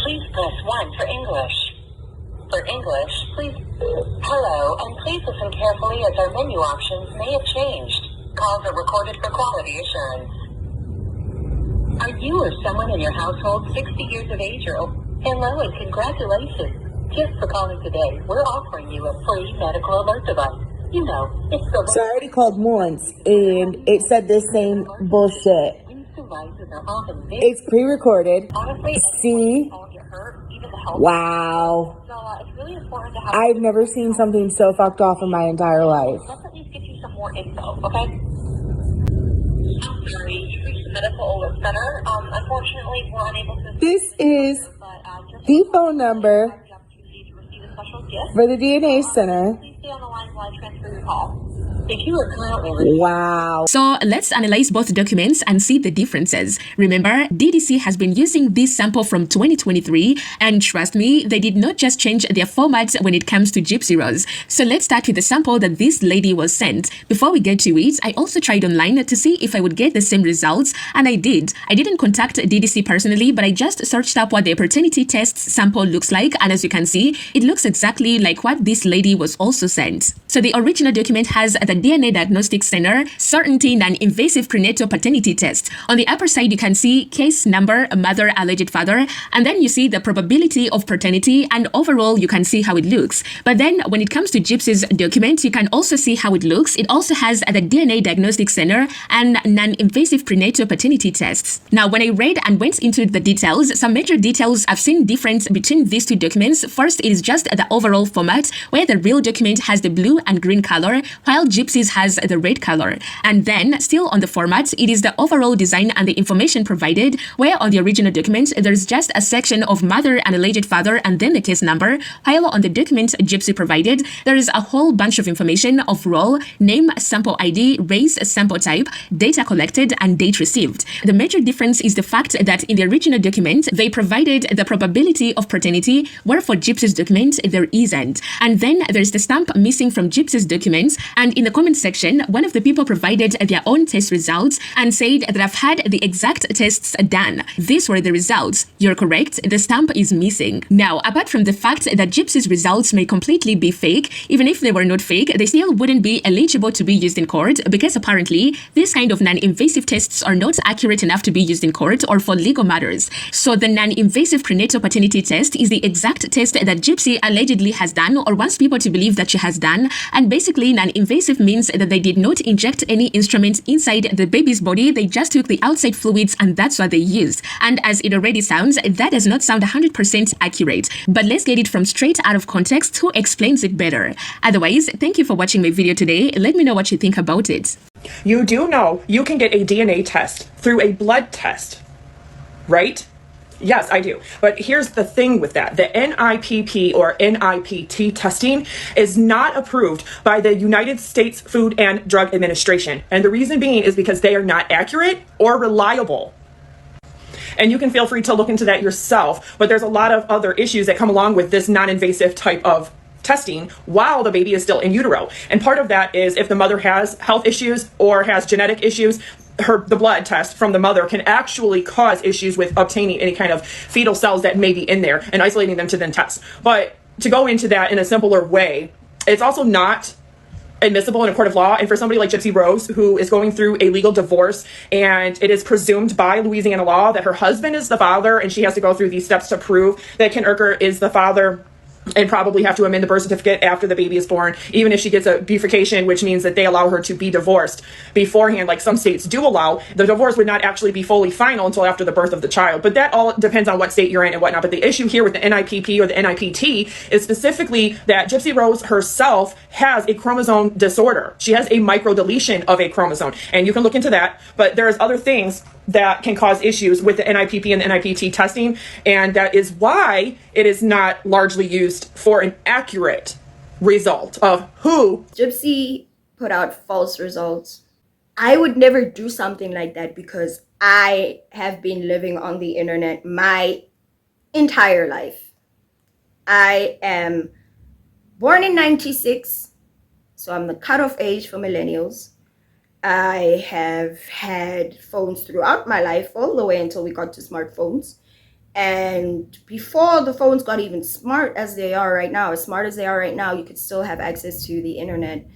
H: Please press 1 for English. For English, please. Hello, and please listen carefully as our menu options may have changed. Calls are recorded for quality assurance. Are you or someone in your household 60 years of age or older? Hello and congratulations. Just for calling today, we're offering you a free medical alert device. You know, it's the...
G: So I already called once, and it said the same bullshit. It's pre-recorded. See? Wow. I've never seen something so fucked off in my entire life.
H: Let's at least get you some more info, okay? I'm sorry, you reached the Medical Alert Center. Unfortunately, we're unable to...
G: This is the phone number for the DNA Center.
H: Please stay on the line while I transfer your call. If you are currently...
G: Wow.
F: So let's analyze both documents and see the differences. Remember, DDC has been using this sample from 2023, and trust me, they did not just change their format when it comes to Gypsy Rose. So let's start with the sample that this lady was sent. Before we get to it, I also tried online to see if I would get the same results, and I did. I didn't contact DDC personally, but I just searched up what their paternity test sample looks like, and as you can see, it looks exactly like what this lady was also sent. So the original document has the DNA Diagnostic Center Certainty Non-Invasive Prenatal Paternity Test. On the upper side, you can see case number, mother, alleged father, and then you see the probability of paternity, and overall, you can see how it looks. But then when it comes to Gypsy's document, you can also see how it looks. It also has the DNA Diagnostic Center and non-invasive prenatal paternity tests. Now, when I read and went into the details, some major details I've seen difference between these two documents. First, it is just the overall format, where the real document has the blue and green color, while Gypsy's has the red color. And then, still on the format, it is the overall design and the information provided, where on the original document, there's just a section of mother and alleged father and then the case number, while on the document Gypsy provided, there is a whole bunch of information of role, name, sample ID, race, sample type, data collected, and date received. The major difference is the fact that in the original document, they provided the probability of paternity, where for Gypsy's document, there isn't. And then there's the stamp missing from Gypsy's documents, and in the comment section, one of the people provided their own test results and said that I've had the exact tests done. These were the results. You're correct, the stamp is missing. Now, apart from the fact that Gypsy's results may completely be fake, even if they were not fake, they still wouldn't be eligible to be used in court, because apparently, these kind of non-invasive tests are not accurate enough to be used in court or for legal matters. So the non-invasive prenatal paternity test is the exact test that Gypsy allegedly has done or wants people to believe that she has done, and basically non-invasive means that they did not inject any instrument inside the baby's body, they just took the outside fluids and that's what they used. And as it already sounds, that does not sound 100% accurate. But let's get it from straight out of context who explains it better. Otherwise, thank you for watching my video today. Let me know what you think about it.
I: You do know you can get a DNA test through a blood test, right? Yes, I do. But here's the thing with that. The NIPP or NIPT testing is not approved by the United States Food and Drug Administration. And the reason being is because they are not accurate or reliable. And you can feel free to look into that yourself. But there's a lot of other issues that come along with this non-invasive type of testing while the baby is still in utero. And part of that is if the mother has health issues or has genetic issues, the blood test from the mother can actually cause issues with obtaining any kind of fetal cells that may be in there and isolating them to then test. But to go into that in a simpler way, it's also not admissible in a court of law. And for somebody like Gypsy Rose, who is going through a legal divorce, and it is presumed by Louisiana law that her husband is the father, and she has to go through these steps to prove that Ken Urker is the father and probably have to amend the birth certificate after the baby is born, even if she gets a bifurcation, which means that they allow her to be divorced beforehand, like some states do allow. The divorce would not actually be fully final until after the birth of the child, but that all depends on what state you're in and whatnot. But the issue here with the NIPP or the NIPT is specifically that Gypsy Rose herself has a chromosome disorder. She has a microdeletion of a chromosome, and you can look into that, but there's other things that can cause issues with the NIPP and the NIPT testing, and that is why it is not largely used for an accurate result of who.
A: Gypsy put out false results. I would never do something like that because I have been living on the internet my entire life. I am born in 96, so I'm the cutoff age for millennials. I have had phones throughout my life, all the way until we got to smartphones. And before the phones got even smart as they are right now, you could still have access to the internet.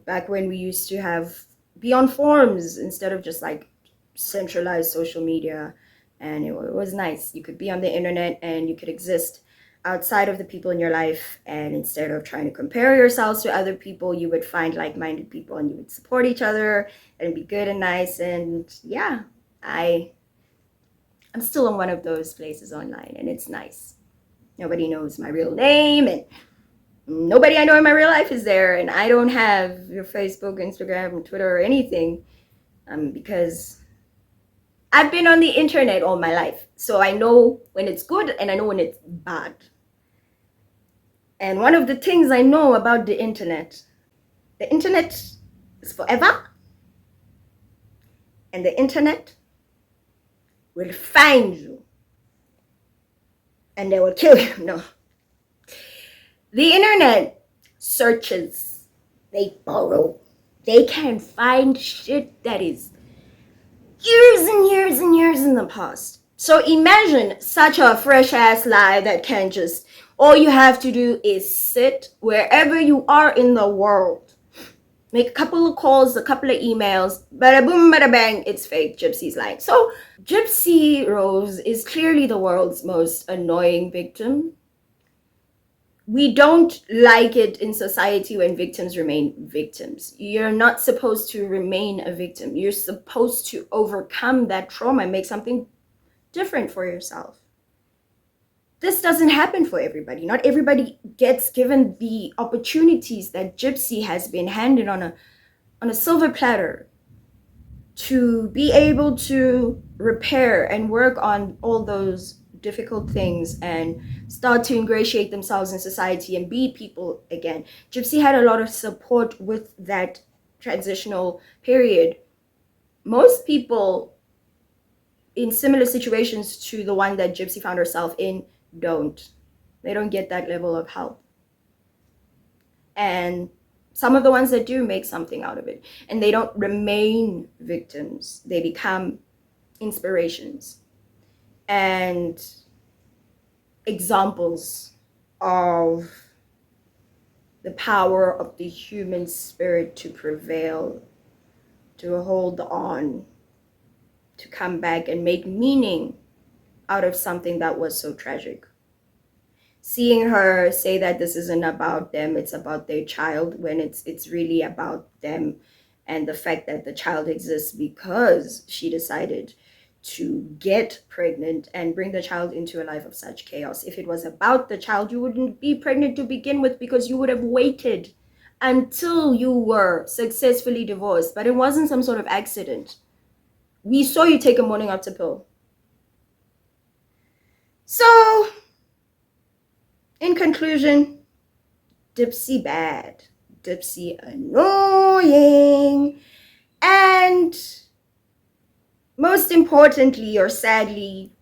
A: Back when we used to be on forums instead of just like centralized social media. And it was nice. You could be on the internet and you could exist outside of the people in your life, and instead of trying to compare yourselves to other people, you would find like-minded people and you would support each other and be good and nice. And yeah, I'm still in one of those places online, and it's nice. Nobody knows my real name, and nobody I know in my real life is there, and I don't have your Facebook, Instagram, Twitter, or anything, because I've been on the internet all my life, so I know when it's good and I know when it's bad. And one of the things I know about the internet is forever, and the internet will find you and they will kill you. No. The internet searches, they borrow, they can find shit that is years and years and years in the past. So imagine such a fresh ass lie that can just, all you have to do is sit wherever you are in the world, make a couple of calls, a couple of emails, bada boom, bada bang, it's fake, Gypsy's lying. So Gypsy Rose is clearly the world's most annoying victim. We don't like it in society when victims remain victims. You're not supposed to remain a victim. You're supposed to overcome that trauma and make something different for yourself. This doesn't happen for everybody. Not everybody gets given the opportunities that Gypsy has been handed on a silver platter to be able to repair and work on all those difficult things and start to ingratiate themselves in society and be people again. Gypsy had a lot of support with that transitional period. Most people in similar situations to the one that Gypsy found herself in they don't get that level of help. And some of the ones that do make something out of it, and they don't remain victims, they become inspirations and examples of the power of the human spirit to prevail, to hold on, to come back and make meaning out of something that was so tragic. Seeing her say that this isn't about them, it's about their child, when it's really about them, and the fact that the child exists because she decided to get pregnant and bring the child into a life of such chaos. If it was about the child, you wouldn't be pregnant to begin with, because you would have waited until you were successfully divorced. But it wasn't some sort of accident. We saw you take a morning after pill. So, in conclusion, Gypsy bad, Gypsy annoying, and most importantly, or sadly,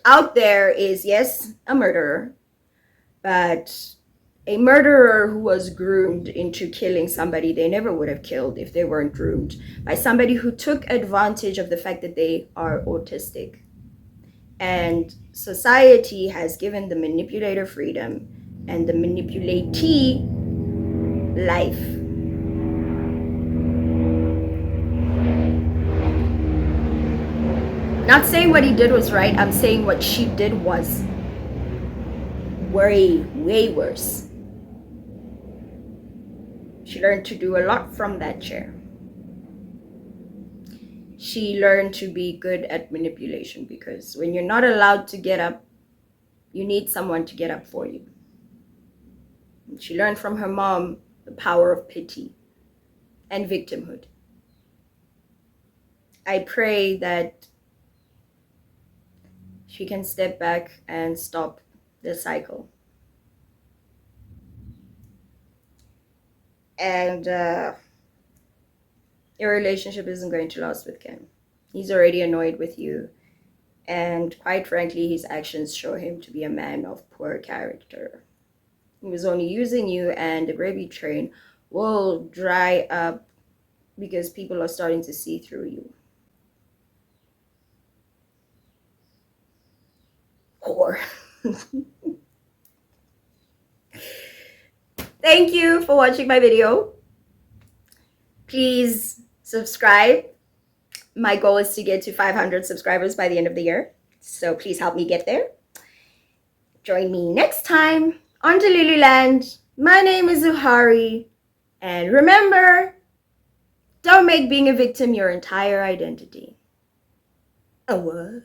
A: out there is, yes, a murderer, but a murderer who was groomed into killing somebody they never would have killed if they weren't groomed by somebody who took advantage of the fact that they are autistic. And society has given the manipulator freedom and the manipulatee life. Not saying what he did was right, I'm saying what she did was way worse. She learned to do a lot from that chair. She learned to be good at manipulation, because when you're not allowed to get up, you need someone to get up for you. She learned from her mom the power of pity and victimhood. I pray that she can step back and stop the cycle. And your relationship isn't going to last with Ken. He's already annoyed with you. And quite frankly, his actions show him to be a man of poor character. He was only using you, and the gravy train will dry up because people are starting to see through you. Whore. Thank you for watching my video. Please subscribe. My goal is to get to 500 subscribers by the end of the year. So please help me get there. Join me next time on Delululand. My name is Zuhari. And remember, don't make being a victim your entire identity. Oh, what?